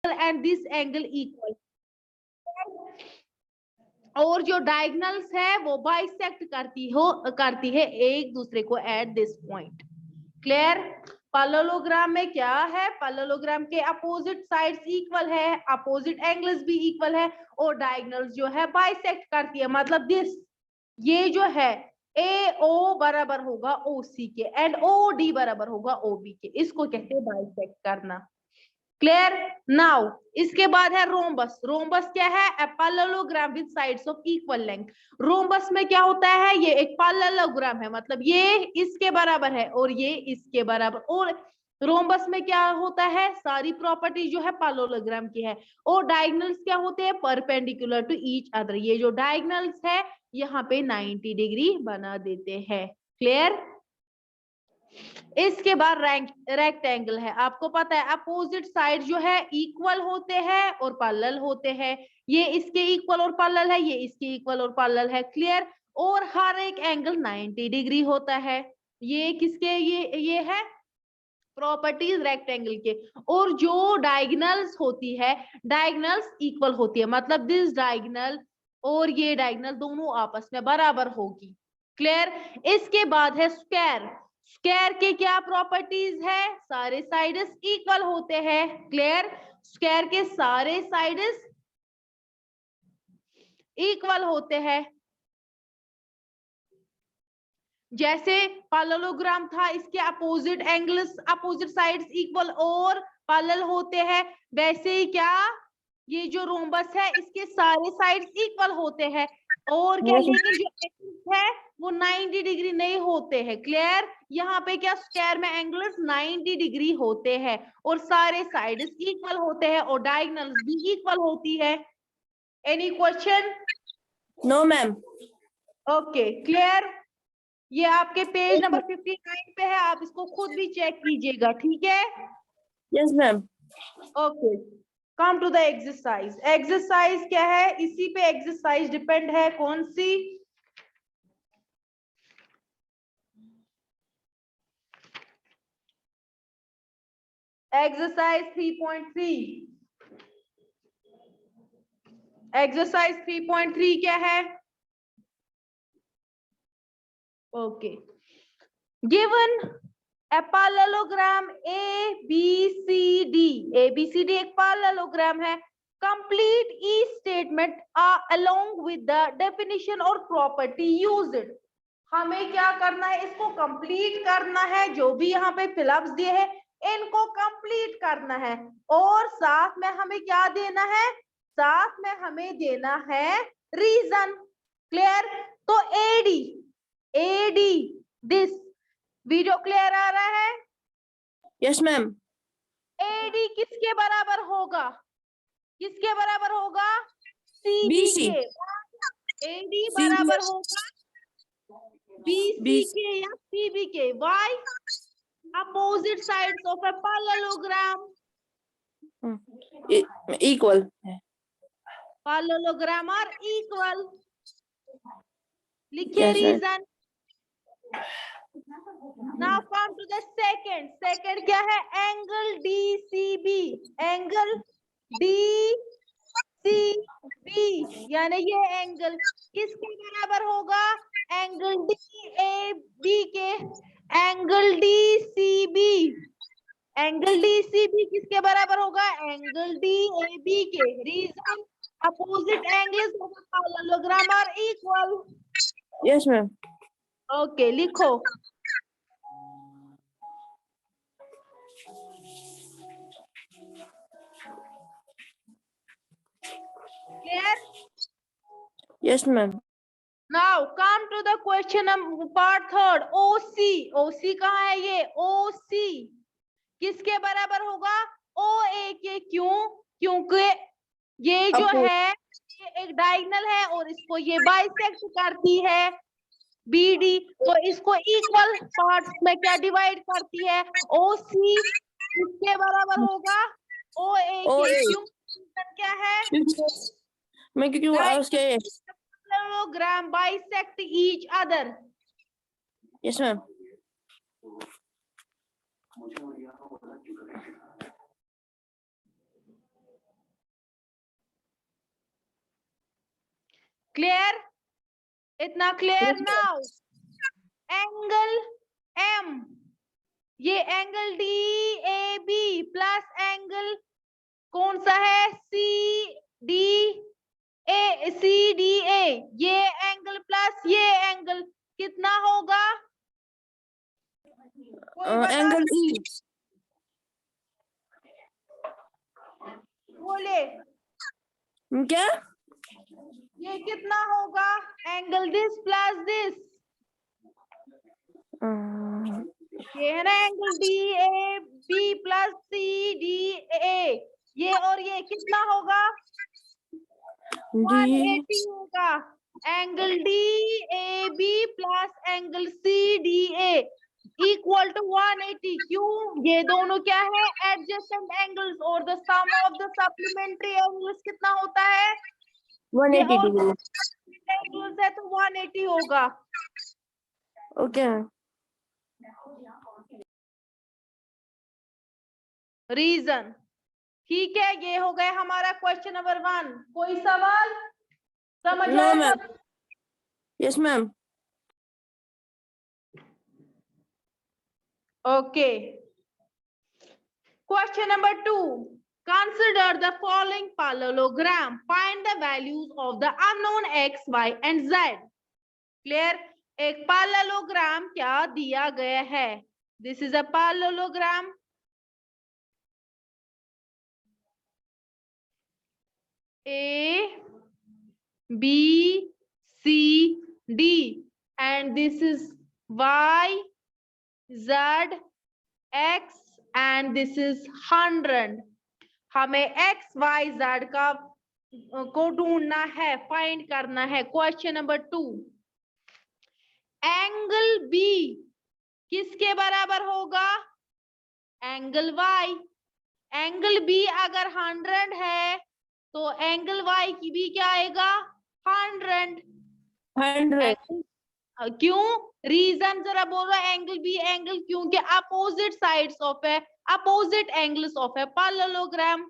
And this angle equal, और जो diagonals है वो बाइसेक्ट करती है एक दूसरे को at this point. Clear? Parallelogram में क्या है, पैरेललोग्राम के अपोजिट साइड्स इक्वल है, अपोजिट एंगल्स भी इक्वल है, और डायगनल्स जो है बाइसेक्ट करती है। मतलब दिस, ये जो है AO बराबर होगा OC के एंड OD बराबर होगा OB के, इसको कहते हैं बाइसेक्ट करना। क्लियर? नाउ इसके बाद है रोम्बस। रोम्बस क्या है? A parallelogram with sides of equal length. Rhombus में क्या होता है, ये एक पैरेललोग्राम है, मतलब ये इसके बराबर है और ये इसके बराबर, और रोम्बस में क्या होता है, सारी प्रॉपर्टी जो है पैरेललोग्राम की है, और डायगोनल्स क्या होते हैं, परपेंडिकुलर टू ईच अदर। ये जो डायगोनल्स है यहाँ पे 90 डिग्री बना देते हैं। क्लियर? इसके बाद रेक्टेंगल है। आपको पता है अपोजिट साइड जो है इक्वल होते हैं और पैरेलल होते हैं, ये इसके इक्वल और पैरेलल है, ये इसके इक्वल और पैरेलल है। क्लियर? और हर एक एंगल 90 डिग्री होता है। ये किसके, ये है प्रॉपर्टीज रेक्टेंगल के। और जो डायगोनल्स होती है, डायगोनल्स इक्वल होती है, मतलब दिस डायगोनल और ये डायगोनल दोनों आपस में बराबर होगी। क्लियर? इसके बाद है स्क्वायर। स्क्वायर के क्या प्रॉपर्टीज है, सारे साइड्स इक्वल होते हैं। क्लियर? स्क्वायर के सारे साइड्स इक्वल होते हैं। जैसे पैरेललोग्राम था, इसके opposite angles, opposite sides equal और पैरेलल होते हैं, वैसे ही क्या ये जो रोम्बस है इसके सारे साइड्स इक्वल होते हैं, और क्या, लेकिन जो एंगल्स है वो 90 डिग्री नहीं होते हैं। क्लियर? यहाँ पे क्या स्क्वायर में एंगल्स 90 डिग्री होते हैं और सारे साइड्स इक्वल होते हैं और डायगोनल्स भी इक्वल होती है। Any question? No ma'am. Okay, clear? ये आपके पेज नंबर 59 पे है, आप इसको खुद भी चेक कीजिएगा। ठीक है? Yes ma'am. Okay, come to the exercise. Exercise क्या है, इसी पे एक्सरसाइज डिपेंड है, कौन सी? एक्सरसाइज 3.3। एक्सरसाइज 3.3 क्या है? Okay, given a parallelogram ABCD। ABCD एक parallelogram है। Complete each statement along with the definition or property used। हमें क्या करना है, इसको कंप्लीट करना है, जो भी यहाँ पे फिलअप्स दिए हैं इनको कंप्लीट करना है, और साथ में हमें क्या देना है, साथ में हमें देना है रीजन। क्लियर? तो एडी दिस, वीडियो क्लियर आ रहा है? Yes ma'am. एडी किसके बराबर होगा, किसके बराबर होगा, सीबी BC। के। एडी बराबर होगा बीसी के या सीबी के। Why? Opposite sides of a parallelogram. Equal. Parallelogram are equal. लिखिए Yes, reason. Now come to the second. Second क्या है, एंगल डीसीबी। एंगल डीसीबी यानी ये एंगल किसके बराबर होगा, एंगल डीएबी के। एंगल डीसीबी, एंगल डीसीबी किसके बराबर होगा, एंगल डीएबी के। Reason, opposite angles of a parallelogram are equal. Yes ma'am. Okay, लिखो। Clear? Yes ma'am. Now come to the question part third. OC, OC कहाँ है, ये ओसी किसके बराबर होगा, ओ ए के। क्यों? क्योंकि ये जो है ये एक डायगोनल है और इसको ये बाइसेक्ट करती है बीडी, तो इसको इक्वल पार्ट्स में क्या डिवाइड करती है, ओसी किसके बराबर होगा, ओ ए के। क्यों? क्या है, मैं क्योंकि उसके। Parallelogram bisect each other. Yes ma'am. Clear? इतना क्लियर? नाउ एंगल एम, ये angle D A B plus angle कौन सा है? सी डी ए, ये एंगल प्लस ये एंगल कितना होगा? कोई बता एंगल ई, बोले क्या? ये कितना होगा? एंगल दिस प्लस दिस, ये है ना angle D A B plus C D A, ये और ये कितना होगा? 180 होगा। Angle D A B plus angle C D A equal to 180। क्यों? ये दोनों क्या है? एडजेसेंट एंगल्स, और the sum of the supplementary angles कितना होता है? 180 डिग्री। एंगल्स है तो 180 होगा। ओके। रीजन ठीक है, ये हो गया हमारा क्वेश्चन नंबर 1। कोई सवाल समझ नो आया मैम। सब? Yes ma'am. Okay, question number 2, consider the following parallelogram, find the values of the unknown x, y and z। Clear? एक पैरेललोग्राम क्या दिया गया है? This is a parallelogram, A B C D, and this is Y Z X and this is 100। हमें x y z का को ढूंढना है, फाइंड करना है। क्वेश्चन नंबर 2, एंगल B किसके बराबर होगा? Angle Y। एंगल B अगर 100 है तो एंगल Y की भी क्या आएगा? 100। 100। क्यों? रीजन जरा बोलो। एंगल बी एंगल, क्योंकि अपोजिट साइड्स ऑफ है, अपोजिट एंगल्स ऑफ है पैरेललोग्राम।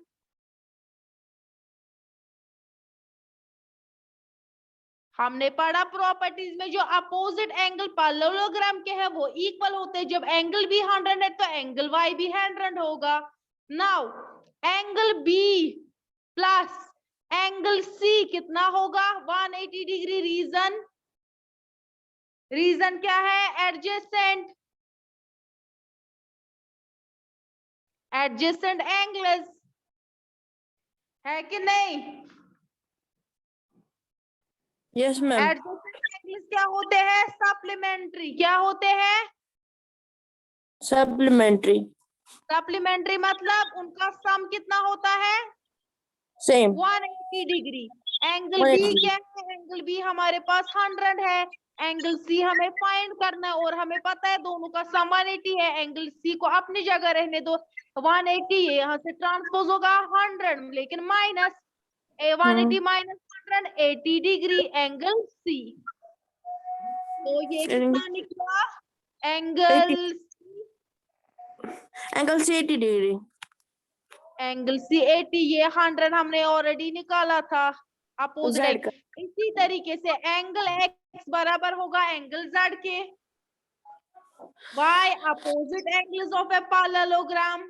हमने पढ़ा प्रॉपर्टीज में, जो अपोजिट एंगल पैरेललोग्राम के हैं वो इक्वल होते हैं। जब एंगल बी 100 है तो एंगल वाई भी 100 होगा। Now angle B plus angle C कितना होगा? 180 डिग्री। रीजन, रीजन क्या है? एडजेसेंट, एडजेसेंट एंगल्स है कि नहीं? Yes ma'am. एडजेसेंट एंगल्स क्या होते हैं? सप्लीमेंट्री। क्या होते हैं? सप्लीमेंट्री। सप्लीमेंट्री मतलब उनका सम कितना होता है? सेम। 180 डिग्री। एंगल बी क्या है? एंगल बी हमारे पास 100 है। एंगल सी हमें फाइंड करना है और हमें पता है दोनों का सम 180 है। एंगल सी को अपनी जगह रहने दो, 180 ये यहाँ से ट्रांसपोज होगा 100, लेकिन minus 180 minus 100, 80 degree angle C. तो ये कितना निकला? Angle C 80 degree. Angle C 80, ये 100 हमने ऑलरेडी निकाला था अपोजिट। इसी तरीके से एंगल एक्स बराबर होगा एंगल जेड के। Why opposite angles of a parallelogram.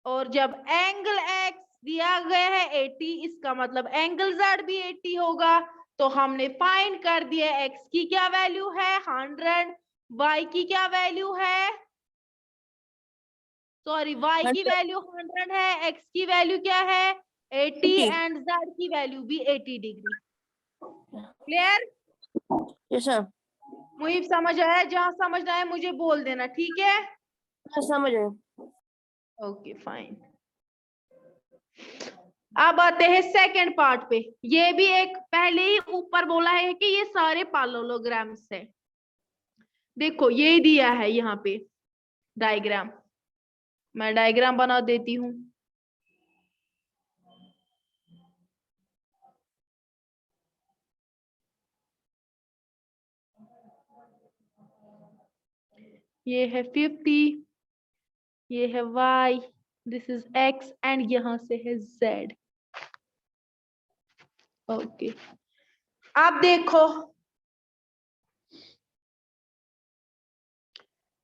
और जब एंगल एक्स दिया गया है 80, इसका मतलब एंगल जेड भी 80 होगा। तो हमने फाइंड कर दिया एक्स की क्या वैल्यू है? 100। वाई की क्या वैल्यू है? सॉरी, y की वैल्यू 100 है, x की वैल्यू क्या है? 80 एंड z की वैल्यू भी 80 डिग्री। क्लियर? Yes sir. मुझे समझ आया? जहां समझ आया मुझे बोल देना, ठीक है? समझ आया। Okay fine. अब आते हैं सेकंड पार्ट पे। ये भी एक पहले ही ऊपर बोला है कि ये सारे पैरेललोग्राम्स है। देखो ये दिया है यहाँ पे डायग्राम, मैं डायग्राम बना देती हूँ। ये है 50, ये है y, this is x and यहाँ से है z। ओके, अब देखो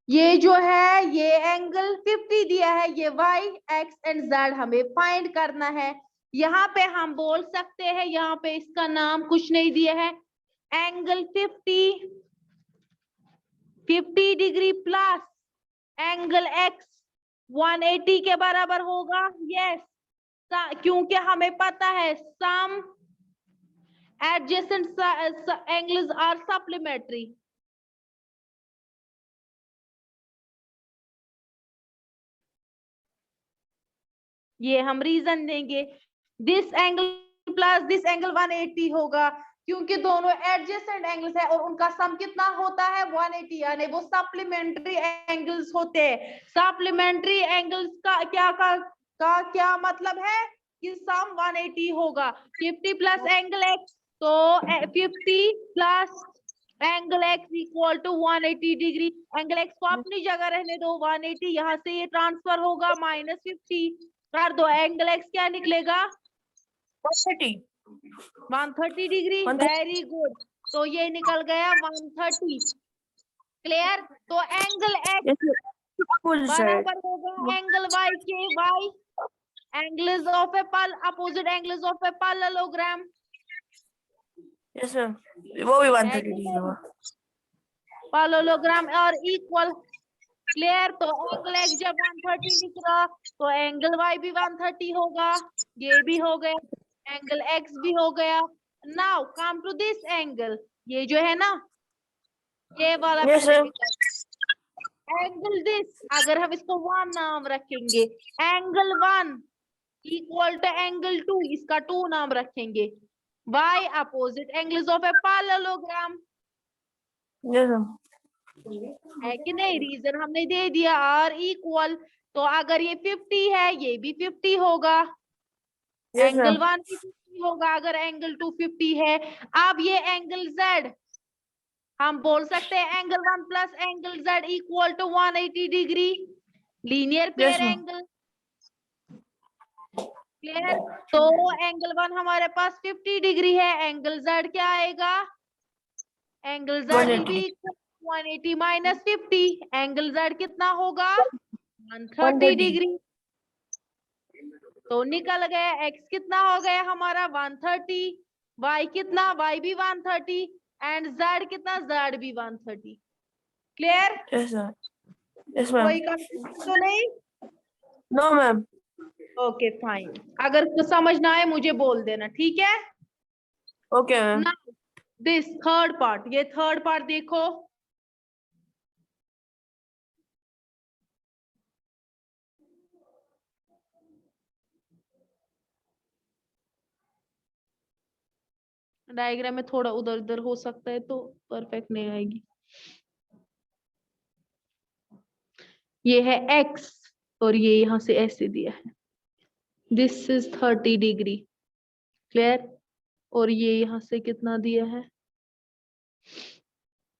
ये जो है ये एंगल 50 दिया है, ये y x एंड z हमें फाइंड करना है। यहाँ पे हम बोल सकते हैं, यहाँ पे इसका नाम कुछ नहीं दिया है, angle 50 degree plus angle x 180 के बराबर होगा। यस, क्योंकि हमें पता है सम एडजेसेंट एंगल्स आर सप्लीमेंट्री। ये हम रीजन देंगे, this angle plus this angle 180 होगा क्योंकि दोनों एडजेसेंट एंगल्स है और उनका सम कितना होता है 180, यानी वो सप्लीमेंट्री एंगल्स होते हैं। सप्लीमेंट्री एंगल्स का क्या मतलब है कि सम 180 होगा। 50 प्लस एंगल x, तो 50 plus angle x equal to 180 degree. Angle x को अपनी जगह रहने दो, 180 यहाँ से ये ट्रांसफर होगा -50 कर दो, एंगल x क्या निकलेगा 130 डिग्री। वेरी गुड, तो ये निकल गया 130। क्लियर, तो एंगल x बराबर होगा एंगल y के। y angles of A opposite angles of a parallelogram. Yes ma'am, वो भी 130 डिग्री होगा। पैरेललोग्राम और इक्वल। क्लियर, तो एंगल x जब 130 दिख रहा तो एंगल y भी 130 होगा। ये भी हो गया, एंगल x भी हो गया। Now come to this angle, ये जो है ना ये वाला एंगल दिस, अगर हम इसको 1 नाम रखेंगे, एंगल 1 इक्वल टू एंगल 2, इसका 2 नाम रखेंगे। y opposite angles of a parallelogram. है कि नहीं, रीजन हमने दे दिया r इक्वल, तो अगर ये 50 है ये भी 50 होगा। एंगल 1 भी 50 होगा अगर एंगल 2 50 है। अब ये एंगल z हम बोल सकते हैं angle 1 plus angle z equal to 180 degree, linear pair angle. Clear, तो एंगल 1 हमारे पास 50 डिग्री है, एंगल z क्या आएगा, angle z will be 180 minus 50, angle z कितना होगा 130 डिग्री। तो निकल गया x कितना हो गया हमारा 130, y कितना, y भी 130 एंड z कितना, z भी 130। क्लियर, कोई कंफ्यूजन तो नहीं? No ma'am. ओके फाइन, अगर कुछ समझ ना आए मुझे बोल देना, ठीक है? Okay ma'am. This third part, ये थर्ड पार्ट देखो। डायग्राम में थोड़ा उधर उधर हो सकता है तो परफेक्ट नहीं आएगी। ये है x और ये यहां से ऐसे दिया है, दिस इज 30 डिग्री। क्लियर, और ये यहां से कितना दिया है,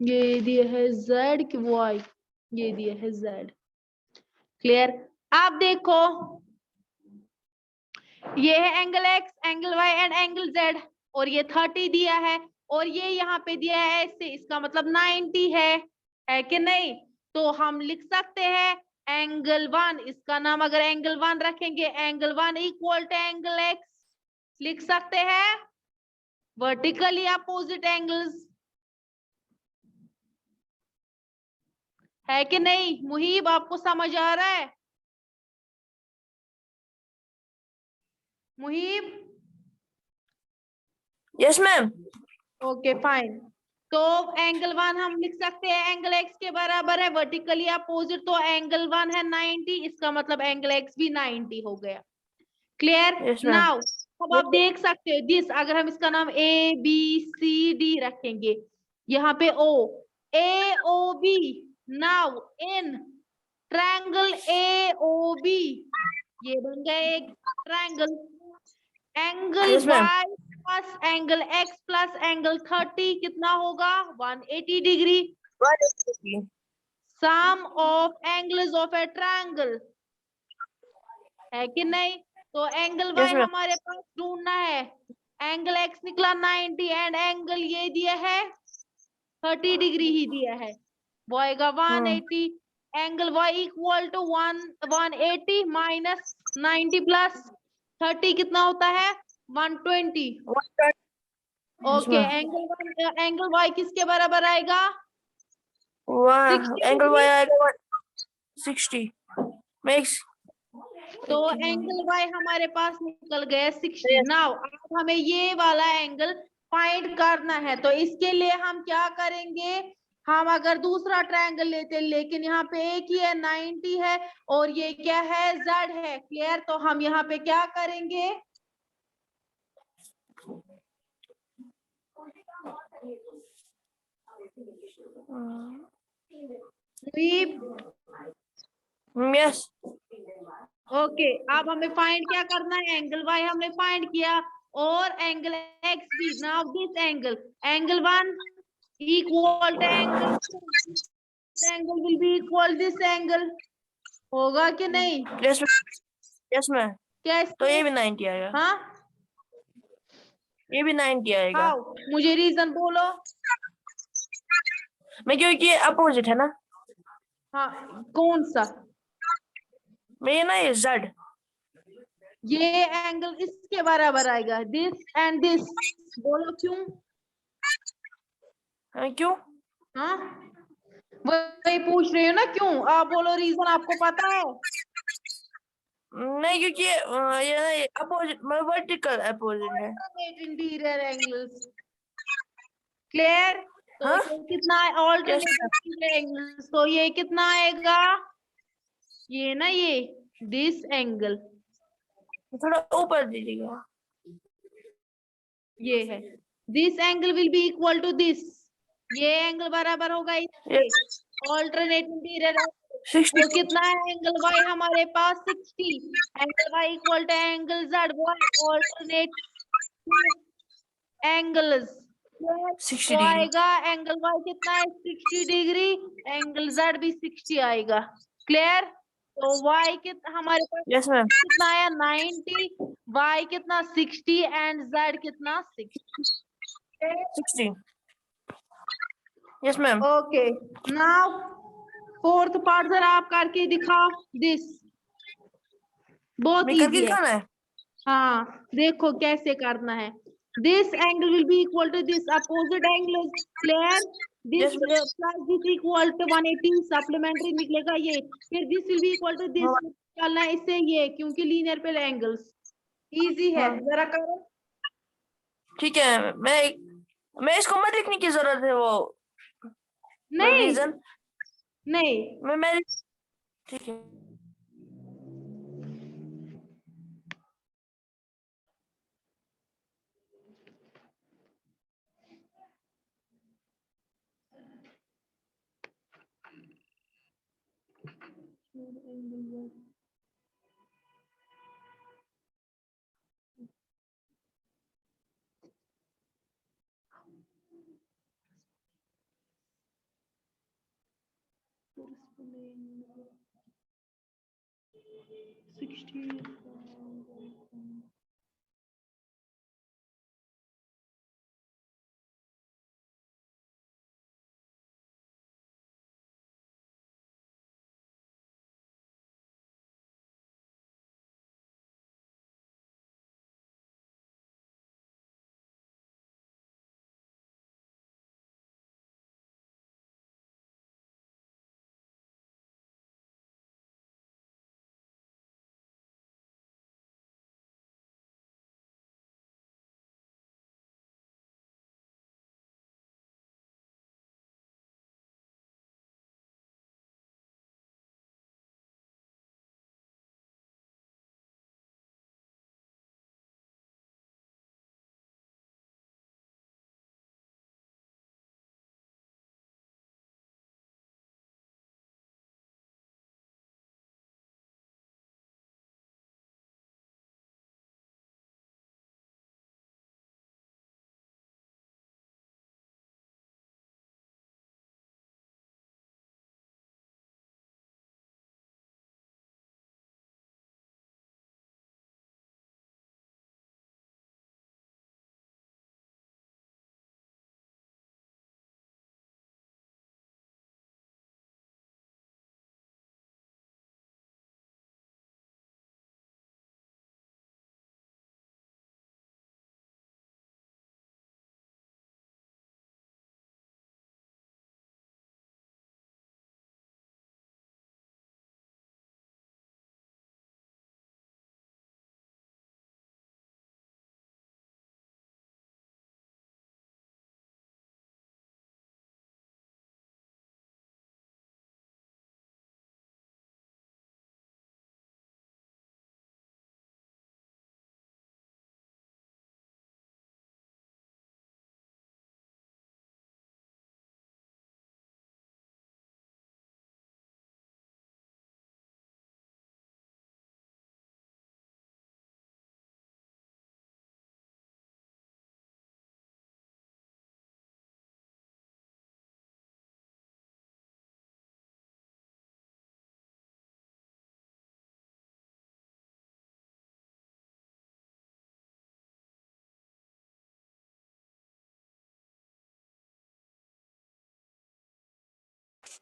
ये दिया है z की y, ये दिया है z। क्लियर, आप देखो ये है angle x, angle y and angle z, और ये 30 दिया है और ये यहाँ पे दिया है ऐसे, इसका मतलब 90 है कि नहीं? तो हम लिख सकते हैं एंगल 1, इसका नाम अगर एंगल 1 रखेंगे, angle 1 equal to angle x लिख सकते हैं, वर्टिकली अपोजिट एंगल्स। है कि नहीं मुहीब, आपको समझ आ रहा है Muhib? Yes ma'am. Okay fine, तो एंगल 1 हम लिख सकते हैं एंगल x के बराबर है, वर्टिकली अपोजिट, तो एंगल 1 है 90, इसका मतलब एंगल x भी 90 हो गया। क्लियर, नाउ अब आप देख सकते हो दिस, अगर हम इसका नाम a b c d रखेंगे, यहाँ पे o a o b, now in triangle a o b, ये बन गया एक triangle. Angle y plus angle x plus angle 30 कितना होगा 180 degree. Sum of angles of a triangle, है कि नहीं? तो एंगल Yes, y ma'am. हमारे पास ढूंढना है। एंगल x निकला 90 एंड एंगल ये दिया है 30 डिग्री ही दिया है, वो आएगा 180। Angle y equal to 180 minus 90 plus 30 कितना होता है 120। Yes, okay, ma'am. Angle y किसके बराबर आएगा? Wow. 60 Angle degree. y आएगा 160 makes तो एंगल y हमारे पास निकल गया 60। yes. नाउ अब हमें ये वाला एंगल फाइंड करना है, तो इसके लिए हम क्या करेंगे? हम अगर दूसरा ट्रायंगल लेते, लेकिन यहाँ पे एक ही है 90 है और ये क्या है z है, क्लियर? तो हम यहाँ पे क्या करेंगे? Yes. ओके, अब हमें फाइंड क्या करना है? एंगल y हमने फाइंड किया और एंगल x भी। Now this angle 1 equal to angle will be equal this angle, होगा कि नहीं? Yes, ma'am. Yes, ma'am. कैसे? तो ये भी 90 आएगा। हाँ, ये भी 90 आएगा। हाउ? मुझे रीजन बोलो। मैं क्योंकि ये अपोजिट है ना। हाँ, कौन सा? मैं ना ये z ये एंगल इसके बराबर आएगा, दिस एंड दिस। बोलो क्यों? क्यों? हाँ, वही पूछ रही हो ना, क्यों? आप बोलो रीजन, आपको पता है? नहीं, क्योंकि ये अपोजिट मतलब वर्टिकल अपोजिट है। Interior angles, clear? तो हाँ? ये कितना है? यस ऑल्टरनेट एंगल्स, तो ये कितना आएगा? ये ना, ये दिस एंगल, थोड़ा ऊपर दीजिएगा। ये है this angle will be equal to this. ये एंगल बराबर होगा इसके। ऑल्टरनेट इंटीरियर 60 वो कितना है? एंगल y हमारे पास 60। Angle y equal to angle z, alternate angles. 60 तो डिग्री। आएगा एंगल y कितना है 60 डिग्री, एंगल z भी 60 आएगा, क्लियर? तो y कितना हमारे पास यस मैम। कितना आया 90, y कितना 60 एंड z कितना 60। 60 yes ma'am. Okay, now fourth part जरा आप करके दिखाओ। दिस बहुत मैं करके इजी है। दिखाना है। हाँ, देखो कैसे करना है। This angle will be equal to this opposite angle, clear? This yes plus this equal to 180 supplementary निकलेगा ये। फिर this will be equal to this, निकालना है इससे ये, क्योंकि लीनियर पे एंगल्स। इजी है, जरा करो। ठीक है। मैं इसको मत लिखने की जरूरत है वो नहीं रीजन। नहीं, मैं ठीक है।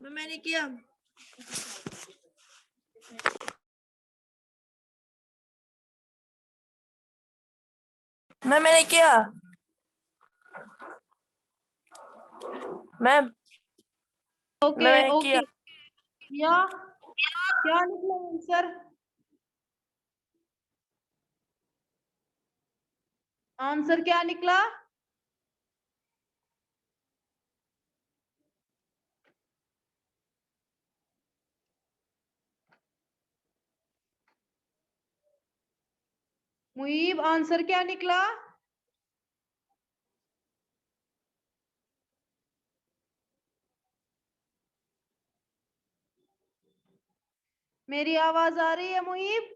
मैंने किया। मैंने किया मैम। ओके मैंने ओके किया। या क्या निकला आंसर? आंसर क्या निकला? मुईब आंसर क्या निकला? मेरी आवाज आ रही है मुईब?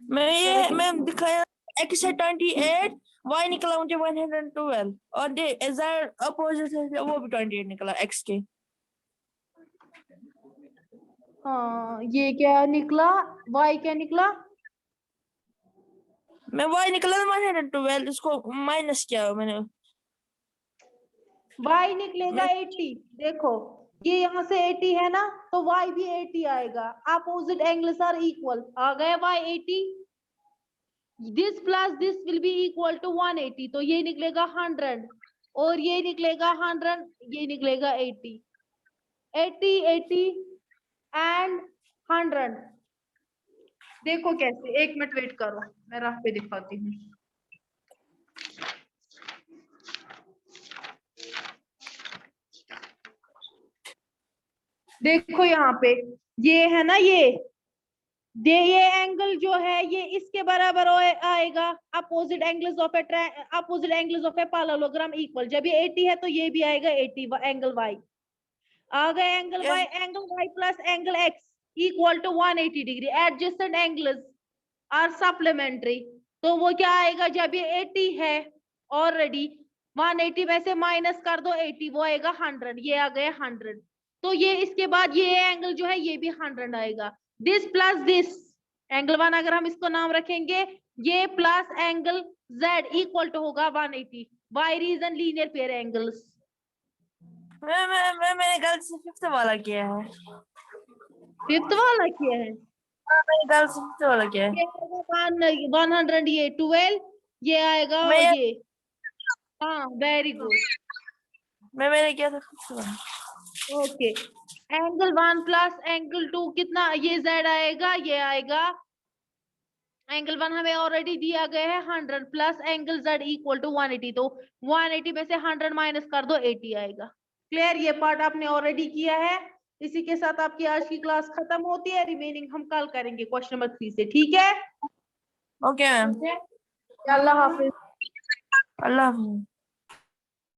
मैम दिखाया x है 28, y निकला मुझे 112 और z अपोजिट है वो भी 28 निकला x के। हाँ ये क्या निकला? वाई क्या निकला? मैं y निकला 112, इसको माइनस किया मैंने। वाई निकलेगा 80। देखो ये यहाँ से 80 है ना, तो वाई भी 80 आएगा। Opposite angles are equal. आ गए Y 80। This plus this will be equal to 180, तो ये निकलेगा 100 और ये निकलेगा 100, ये निकलेगा 80। 80 80 एंड 100। देखो कैसे, 1 मिनट वेट करो, मैं रफ पे दिखाती हूँ। देखो यहाँ पे ये है ना, ये एंगल जो है ये इसके बराबर आएगा। Opposite angles of a parallelogram equal. जब ये 80 है तो ये भी आएगा 80 एंगल वाई। आ गए angle Y plus angle X equal to 180 degree. Adjacent angles are supplementary. तो वो क्या आएगा, जब ये 80 है ऑलरेडी, 180 में से माइनस कर दो 80, वो आएगा 100। ये आ गया 100। तो ये इसके बाद ये एंगल जो है ये भी 100 आएगा। दिस प्लस दिस एंगल 1 अगर हम इसको नाम रखेंगे, ये plus angle z equal to होगा 180 by reason linear pair angles. मैंने गलती से फिफ्थ वाला किया है। फिफ्थ वाला किया है? मैंने गलती से फिफ्थ वाला किया है। ये आएगा 100, ये 12, ये आएगा मैं ये। हाँ वेरी गुड। मैंने किया था फिफ्थ वाला। ओके एंगल 1 प्लस एंगल 2 कितना, ये z आएगा, ये आएगा। एंगल 1 हमें ऑलरेडी दिया गया है 100 plus angle z equal to 180। तो 180 में से 100 माइनस कर दो 80 आएगा। क्लियर? ये पार्ट आपने ऑलरेडी किया है। इसी के साथ आपकी आज की क्लास खत्म होती है। रिमेनिंग हम कल करेंगे क्वेश्चन नंबर 3 से। ठीक है? Okay ma'am. अल्लाह हाफिज। अल्लाह हाफिज।